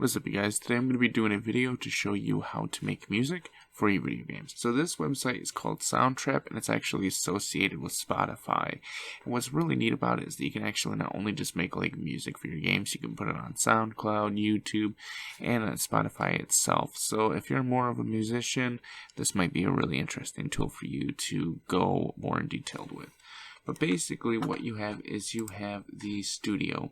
What is up, you guys? Today I'm going to be doing a video to show you how to make music for your video games. So this website is called Soundtrap, and it's actually associated with Spotify. And what's really neat about it is that you can actually not only just make like music for your games, you can put it on SoundCloud, YouTube, and on Spotify itself. So if you're more of a musician, this might be a really interesting tool for you to go more in detail with. But basically what you have is you have the studio,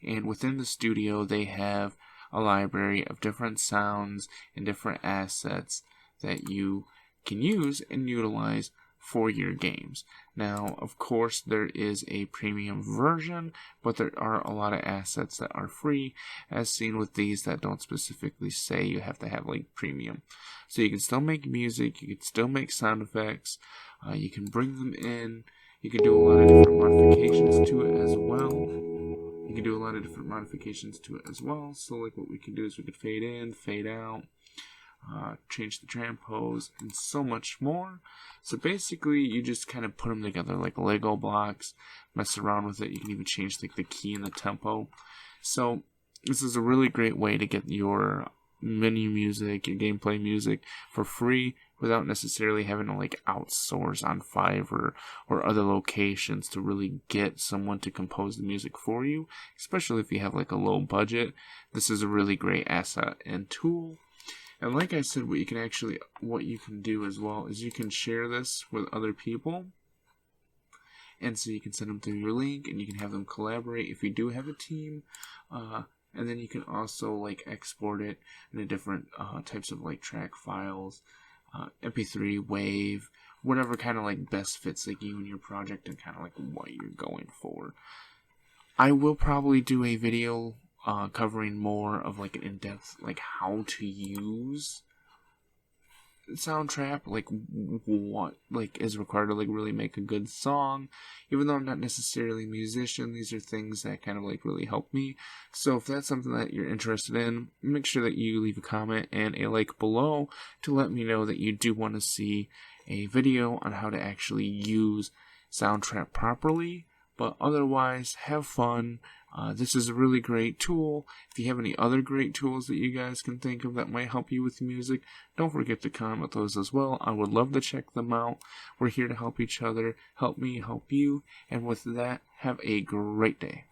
and within the studio they have a library of different sounds and different assets that you can use and utilize for your games. Now, of course, there is a premium version, but there are a lot of assets that are free, as seen with these that don't specifically say you have to have like premium. So you can still make music, you can still make sound effects, you can bring them in, you can do a lot of different modifications to it as well. So like what we can do is we could fade in, fade out, change the transpose, and so much more. So basically you just kind of put them together like Lego blocks, mess around with it. You can even change like the key and the tempo. So this is a really great way to get your menu music, your gameplay music for free without necessarily having to like outsource on Fiverr or other locations to really get someone to compose the music for you, especially if you have like a low budget. This is a really great asset and tool. And like I said, what you can do as well is you can share this with other people. And so you can send them through your link and you can have them collaborate if you do have a team. And then you can also like export it into different types of like track files, MP3, WAV, whatever kind of like best fits like you and your project and kind of like what you're going for. I will probably do a video covering more of like an in-depth like how to use Soundtrap, like what like is required to like really make a good song. Even though I'm not necessarily a musician, these are things that kind of like really help me. So if that's something that you're interested in, make sure that you leave a comment and a like below to let me know that you do want to see a video on how to actually use Soundtrap properly. But otherwise, have fun. This is a really great tool. If you have any other great tools that you guys can think of that might help you with music, don't forget to comment those as well. I would love to check them out. We're here to help each other. Help me, help you. And with that, have a great day.